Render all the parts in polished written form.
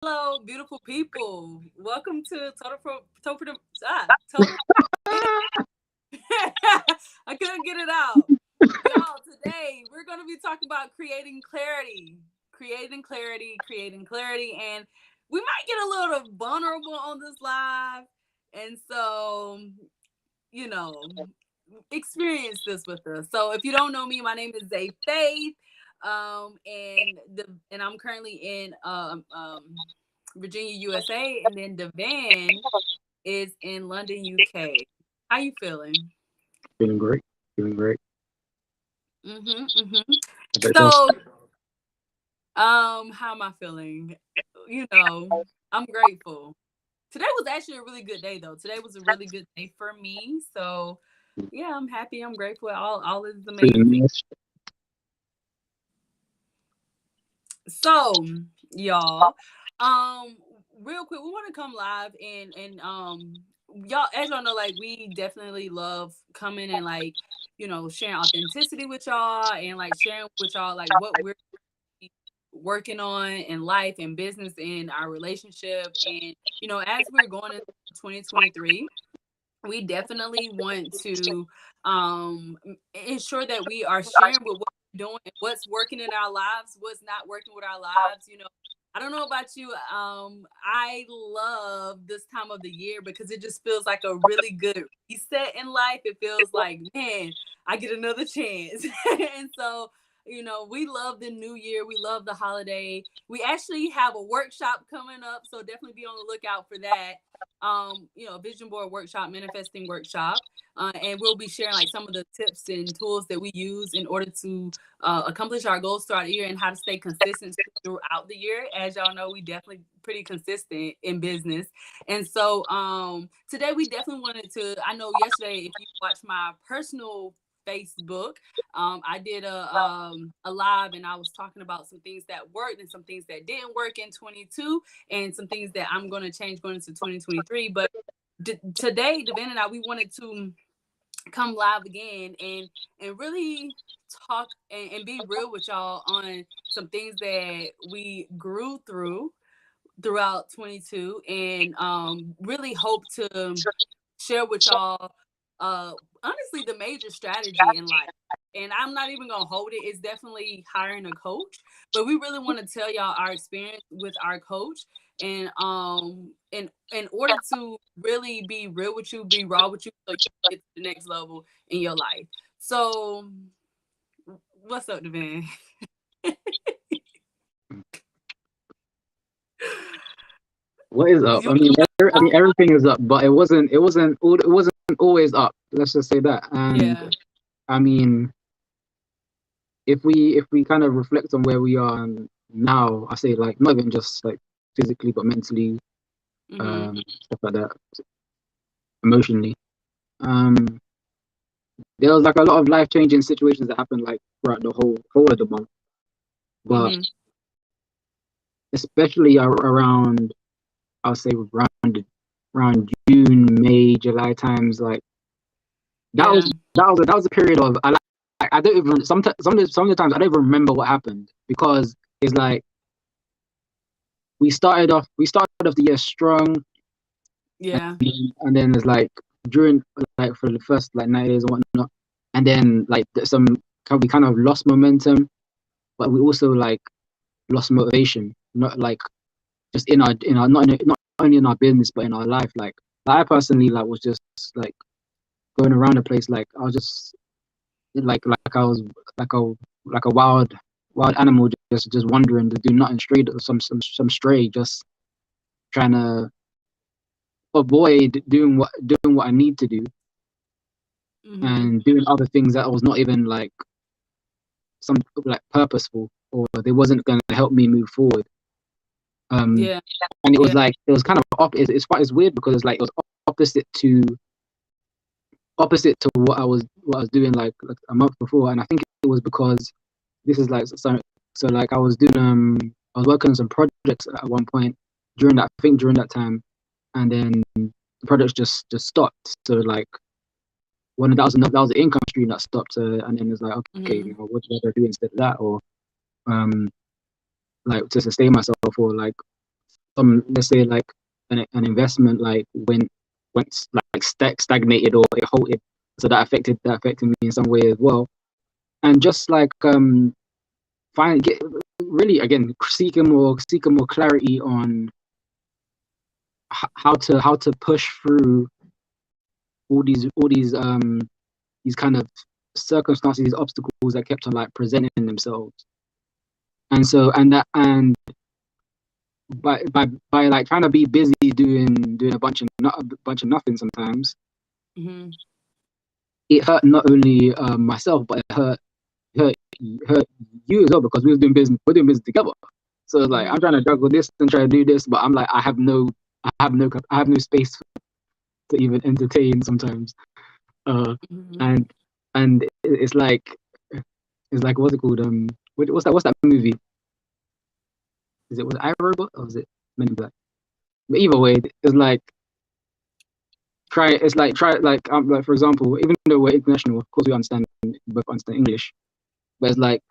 Hello, beautiful people. Welcome to Total. I couldn't get it out. Y'all, today we're going to be talking about creating clarity, and we might get a little vulnerable on this live. And so, you know, experience this with us. So, if you don't know me, my name is Zay Faith. And I'm currently in Virginia, USA, and then Devan is in London, UK. How you feeling? Feeling great. Feeling great. Mm-hmm. About yourself? So, how am I feeling? I'm grateful. Today was actually a really good day, though. Today was a really good day for me. So, yeah, I'm happy. I'm grateful. All is Feeling amazing. nice. So, y'all, um, real quick, we want to come live and y'all, as y'all know, like we definitely love coming and like sharing authenticity with y'all and like sharing with y'all like what we're working on in life and business in our relationship and as we're going into 2023, we definitely want to ensure that we are sharing with what we're doing and what's working in our lives, what's not working with our lives. I don't know about you. I love this time of the year because it just feels like a really good reset in life. It feels like, man, I get another chance. And so, we love the new year. We love the holiday. We actually have a workshop coming up. So definitely be on the lookout for that. Vision board workshop, manifesting workshop. And we'll be sharing like some of the tips and tools that we use in order to accomplish our goals throughout the year and how to stay consistent throughout the year. As y'all know, we definitely pretty consistent in business. And so today we definitely wanted to, I know yesterday, if you watched my personal Facebook, I did a live and I was talking about some things that worked and some things that didn't work in 22 and some things that I'm going to change going into 2023. But today, Devin and I, we wanted to come live again and really talk and be real with y'all on some things that we grew throughout 22 and really hope to share with y'all uh honestly the major strategy in life. And I'm not even gonna hold it. It's definitely hiring a coach, but we really want to tell y'all our experience with our coach and in order to really be real with you, be raw with you, so you can get to the next level in your life. So what's up, Devin? What is up? You wanna I mean, everything is up, but it wasn't always up. Let's just say that. And yeah. I mean, if we kind of reflect on where we are now, I say like not even just like physically, but mentally, Mm-hmm. stuff like that, emotionally. Um, there was like a lot of life changing situations that happened like throughout the whole of the month, but Mm-hmm. especially around, I'll say around June, May, July times. Like that Yeah. was that was a period of I don't even some of the times I don't even remember what happened because it's like we started off the year strong, Yeah. and then it's like during like for the first like 9 days and whatnot, and then like we kind of lost momentum, but we also like lost motivation, not like just in our not only in our business but in our life. Like I personally like was just like going around the place. Like I was just like I was like a like a wild animal, just wandering to do nothing, straight some stray, just trying to avoid doing what I need to do Mm-hmm. and doing other things that was not even like some like purposeful, or they wasn't going to help me move forward. Um, Yeah. and Yeah. it was kind of it's weird because it's like it was opposite to what I was doing like a month before, and I think it was because this is like so like I was working on some projects at one point during that time, and then the projects just stopped. So like that was the income stream that stopped, and then it's like, okay, Mm-hmm. what do I do instead of that, or um like to sustain myself, or like some, let's say like an investment like went like stagnated or it halted, so that affected me in some way as well. And just like find get really again seeking more clarity on how to push through all these kind of circumstances, these obstacles that kept on like presenting themselves. And so and by like trying to be busy doing a bunch of nothing sometimes, Mm-hmm. it hurt not only myself, but it hurt hurt you as well, because we're doing business together. So it's like Mm-hmm. I'm trying to juggle this and try to do this, but I'm like I have no space to even entertain sometimes. Mm-hmm. And it's like what's it called? What's that movie? Was it iRobot or was it Men in Black? But either way, it's like like for example, even though we're international, of course we both understand English, but it's like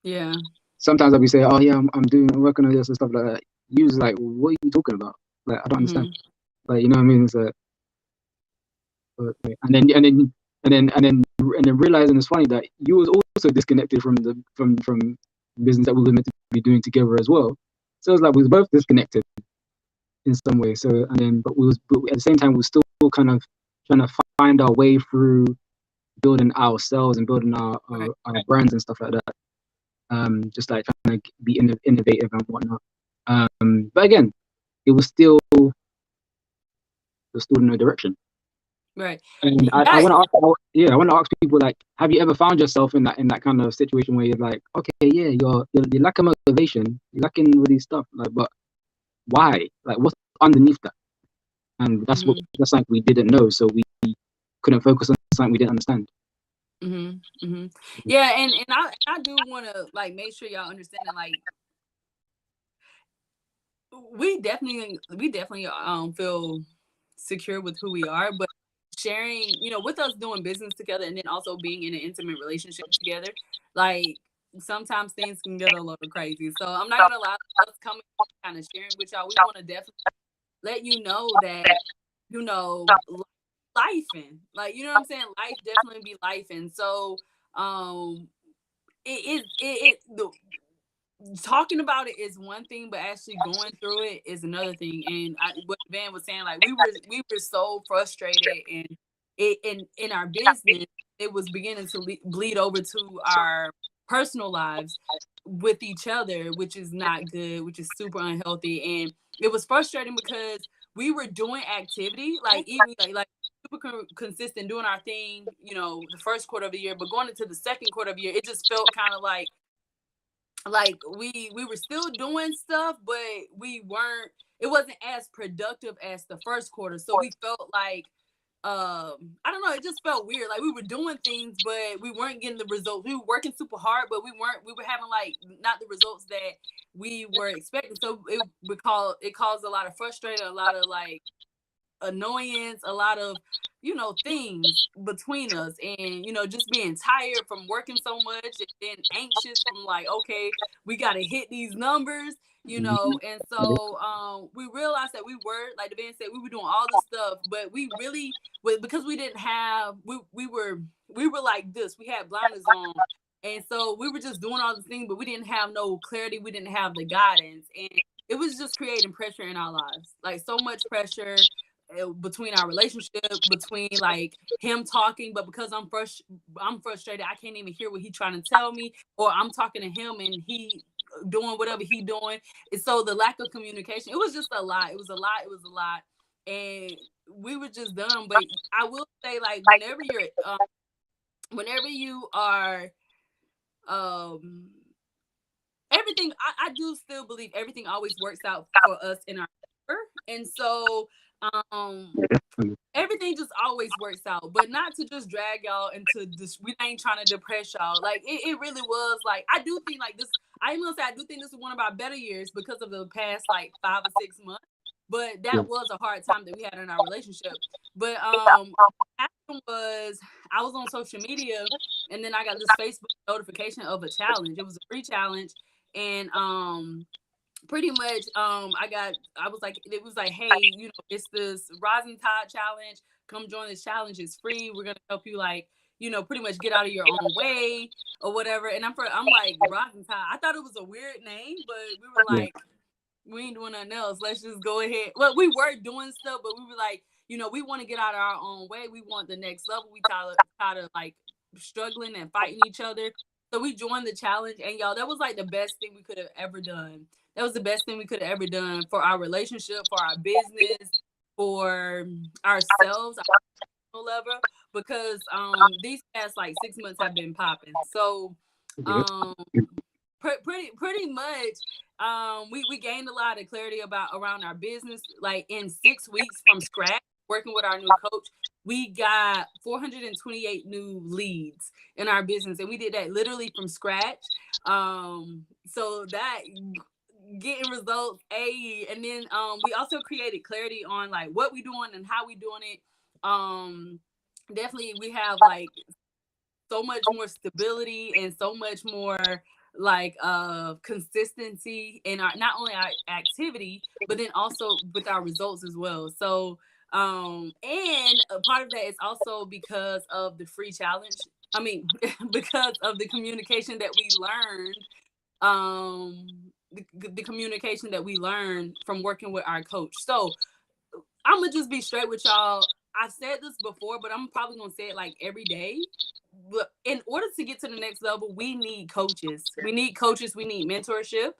Yeah. sometimes I'll be saying, oh yeah, I'm working on this and stuff like that. You was like, what are you talking about? Like I don't understand. Mm-hmm. Like you know what I mean? It's like, and then realizing it's funny that you was also disconnected from business that we were meant to be doing together as well. So it's like we was both disconnected in some way. So but at the same time we were still kind of trying to find our way through building ourselves and building our brands and stuff like that. Just like trying to be innovative and whatnot. But again, it was still in no direction. Right. And I Yeah. want to ask people like, have you ever found yourself in that kind of situation where you're like, okay, yeah, you're lacking motivation, you're lacking all these stuff, like, but why? Like, what's underneath that? And Mm-hmm. that's like we didn't know, so we couldn't focus on something we didn't understand. Mm-hmm. Mm-hmm. Yeah, and I do want to like make sure y'all understand that like we definitely feel secure with who we are, but sharing, with us doing business together and then also being in an intimate relationship together, like sometimes things can get a little crazy. So I'm not gonna lie, us coming kind of sharing with y'all, we want to definitely let you know that you know life and like what I'm saying, life definitely be life. And so um the talking about it is one thing, but actually going through it is another thing. And what Van was saying, like we were so frustrated, and in our business, it was beginning to bleed over to our personal lives with each other, which is not good, which is super unhealthy. And it was frustrating because we were doing activity, like even like super consistent doing our thing, the first quarter of the year, but going into the second quarter of the year, it just felt kind of like we were still doing stuff, but we weren't, it wasn't as productive as the first quarter. So we felt like I don't know, it just felt weird. Like we were doing things, but we weren't getting the results. We were working super hard, but we were having like not the results that we were expecting. So it caused a lot of frustration, a lot of like annoyance, a lot of things between us, and just being tired from working so much and then anxious from like, okay, we got to hit these numbers. And so we realized that we were, like the band said, we were doing all this stuff, but we really, because we didn't have, we were like this, we had blinders on, and so we were just doing all this things, but we didn't have no clarity, we didn't have the guidance, and it was just creating pressure in our lives, like so much pressure between our relationship, between like him talking, but because I'm frustrated, I can't even hear what he's trying to tell me, or I'm talking to him and he doing whatever he doing. And so the lack of communication, it was just a lot. It was a lot. And we were just done. But I will say, like, whenever you are um everything, I do still believe everything always works out for us in our favor. And so um everything just always works out, but not to just drag y'all into this. We ain't trying to depress y'all. Like it really was like, I do think like this, I'm gonna say I do think this is one of our better years because of the past like 5 or 6 months. But Yeah. that was a hard time that we had in our relationship. But what happened was I was on social media, and then I got this Facebook notification of a challenge. It was a free challenge, and pretty much I was like, it was like, hey, it's this Rising Tide challenge. Come join this challenge. It's free. We're gonna help you, like, pretty much get out of your own way or whatever. And I'm like, Rising Tide. I thought it was a weird name, but we were Yeah. like, we ain't doing nothing else. Let's just go ahead. Well, we were doing stuff, but we were like, we want to get out of our own way. We want the next level. We tired of like struggling and fighting each other. So we joined the challenge, and y'all, that was like the best thing we could have ever done. That was the best thing we could have ever done for our relationship, for our business, for ourselves, our personal level, because these past like 6 months have been popping. So Good. um pretty much we gained a lot of clarity about around our business. Like in 6 weeks from scratch, working with our new coach, we got 428 new leads in our business, and we did that literally from scratch. So that getting results, and then we also created clarity on like what we doing and how we doing it. Definitely we have like so much more stability and so much more like consistency in our, not only our activity, but then also with our results as well. So and a part of that is also because of the free challenge. I mean, because of the communication that we learned, the communication that we learned from working with our coach. So I'm gonna just be straight with y'all. I've said this before, but I'm probably gonna say it like every day. But in order to get to the next level, we need coaches. We need coaches. We need mentorship.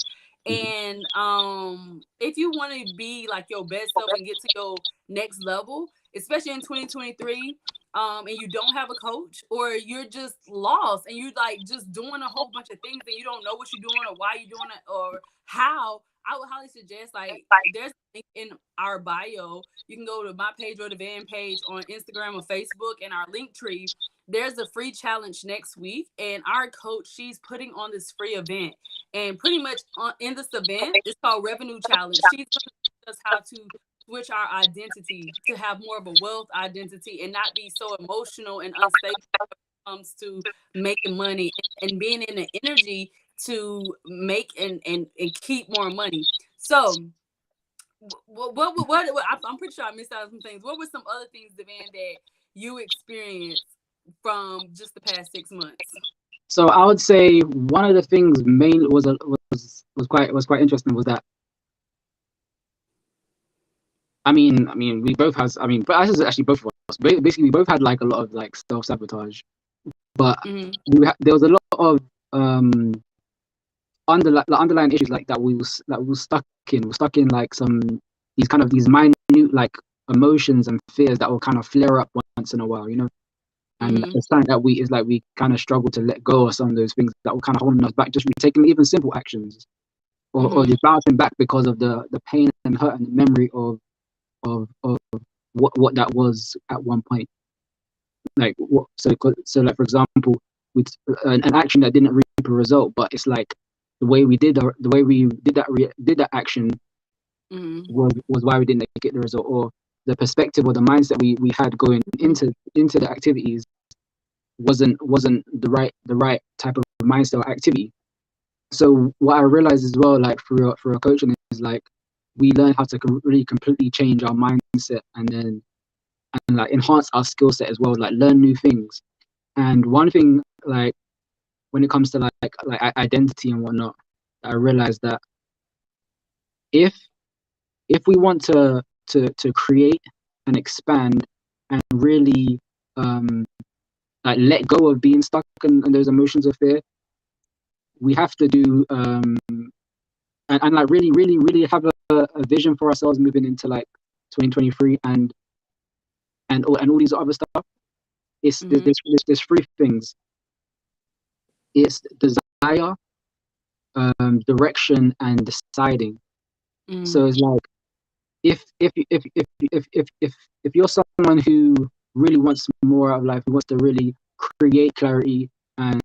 Mhm. And if you want to be like your best self and get to your next level, especially in 2023, and you don't have a coach, or you're just lost and you like just doing a whole bunch of things and you don't know what you're doing or why you're doing it or how, I would highly suggest, like, there's a link in our bio. You can go to my page or the van page on Instagram or Facebook, and our link tree. There's a free challenge next week, and our coach, she's putting on this free event. And pretty much in this event, it's called Revenue Challenge. She's going to teach us how to switch our identity to have more of a wealth identity and not be so emotional and unstable when it comes to making money and being in the energy to make and keep more money. So I'm pretty sure I missed out on some things. What were some other things, Devan, that you experienced from just the past 6 months? So I would say one of the things main was quite interesting was that we both has but this is actually both of us. Basically, we both had like a lot of like self-sabotage, but Mm-hmm. there was a lot of um underlying issues like that we were stuck in. We're stuck in like these minute like emotions and fears that will kind of flare up once in a while, and Mm-hmm. it's something that we kind of struggle to let go of some of those things that were kind of holding us back. Just taking even simple actions, or Mm-hmm. just bouncing back because of the pain and hurt and the memory of what that was at one point. Like like for example, with an action that didn't reap a result, but it's like the way we did that action Mm-hmm. was why we didn't get the result, or the perspective or the mindset we had going into the activities wasn't the right type of mindset or activity. So what I realized as well, like for a coaching, is like we learn how to really completely change our mindset, and like enhance our skill set as well, like learn new things. And one thing, like when it comes to like identity and whatnot, I realized that if we want to create and expand and really like let go of being stuck in those emotions of fear, we have to do and like really have a vision for ourselves moving into like 2023 and all these other stuff. It's Mm-hmm. there's three things. It's desire, direction, and deciding. Mm-hmm. So it's like if you're someone who really wants more out of life, who wants to really create clarity and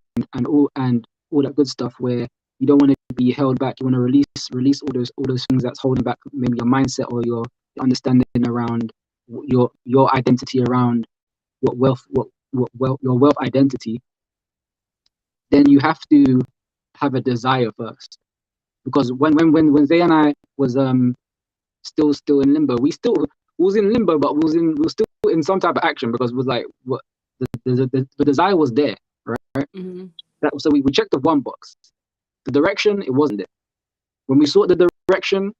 all that good stuff, where you don't want to be held back, you want to release all those things that's holding back maybe your mindset or your understanding around your identity around your wealth identity, then you have to have a desire first. because when Zay and I was still in limbo, we was in limbo, but we were still in some type of action, because it was like what the desire was there, right? Mm-hmm. So we checked the one box, the direction, it wasn't there. When we saw the direction,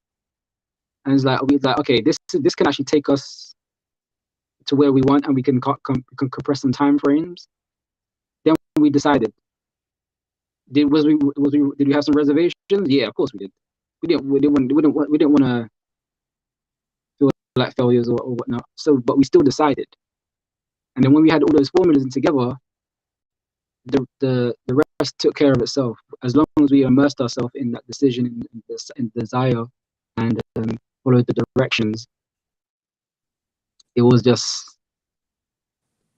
and it's like we was like, okay, this can actually take us to where we want, and we can compress some time frames. Then we decided. Did we have some reservations? Yeah, of course we did. We didn't want to feel like failures or whatnot. So, but we still decided. And then when we had all those formulas together, the rest took care of itself. As long as we immersed ourselves in that decision, in desire, and followed the directions, it was just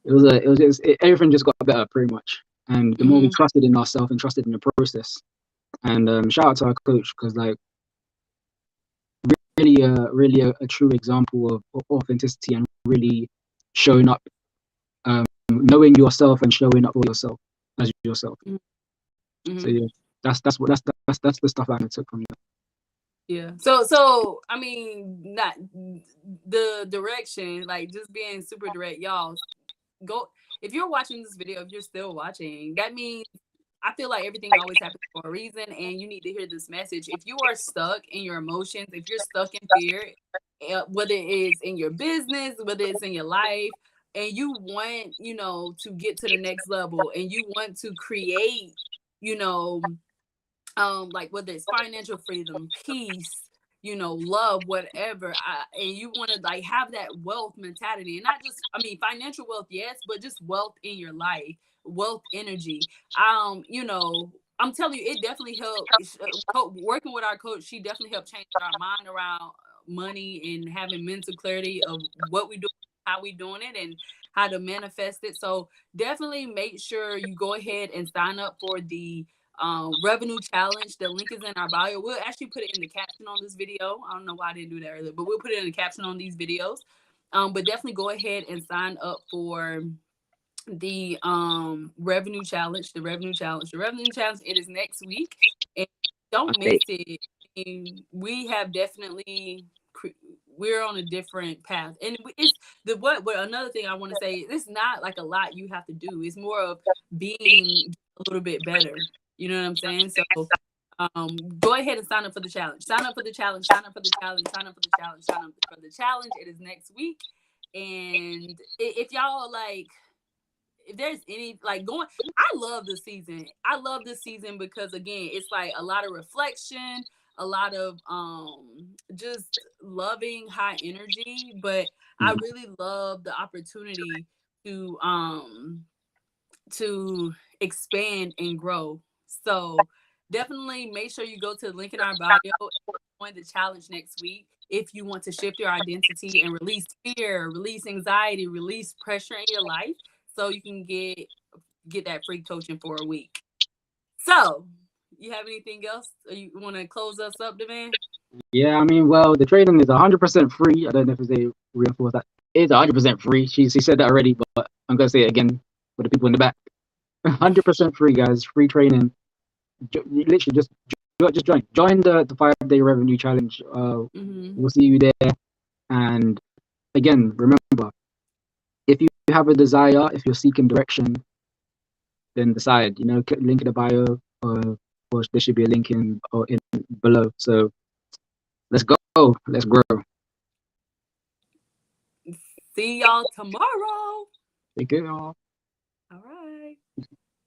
everything just got better pretty much. And the more we trusted in ourselves and trusted in the process, and shout out to our coach, because like really a true example of authenticity and really showing up, knowing yourself and showing up for yourself as yourself. Mm-hmm. So yeah, that's the stuff I took from that. Yeah. So I mean, not the direction, like just being super direct, y'all. Go if you're watching this video, if you're still watching, that means I feel like everything always happens for a reason, and you need to hear this message. If you are stuck in your emotions, if you're stuck in fear, whether it's in your business, whether it's in your life, and you want, to get to the next level, and you want to create, like whether it's financial freedom, peace, love, whatever, and you want to like have that wealth mentality, and not just, financial wealth, yes, but just wealth in your life, wealth energy. I'm telling you, it definitely helped. Working with our coach, she definitely helped change our mind around money and having mental clarity of what we do, how we doing it, and how to manifest it. So definitely make sure you go ahead and sign up for the revenue challenge. The link is in our bio. We'll actually put it in the caption on this video. I don't know why I didn't do that earlier, but we'll put it in the caption on these videos. But definitely go ahead and sign up for the revenue challenge. The revenue challenge. It is next week, and don't miss it. And we have definitely we're on a different path, and it's what another thing I want to say, it's not like a lot you have to do. It's more of being a little bit better. You know what I'm saying? So go ahead and sign up for the challenge. Sign up for the challenge. Sign up for the challenge. Sign up for the challenge. Sign up for the challenge. It is next week. And if y'all like, if there's any like going, I love this season. I love this season because again, it's like a lot of reflection, a lot of just loving high energy. But I really love the opportunity to expand and grow. So definitely make sure you go to the link in our bio and join the challenge next week if you want to shift your identity and release fear, release anxiety, release pressure in your life, so you can get that free coaching for a week. So you have anything else? Or you want to close us up, Devin? Yeah, well, the training is 100% free. I don't know if they reinforce that. It's 100% free. She said that already, but I'm gonna say it again for the people in the back. 100% free, guys. Free training. Literally, just join the 5-day revenue challenge. We'll see you there. And again, remember, if you have a desire, if you're seeking direction, then decide. Click link in the bio, or there should be a link in below. So let's go. Let's grow. See y'all tomorrow. Take care, y'all.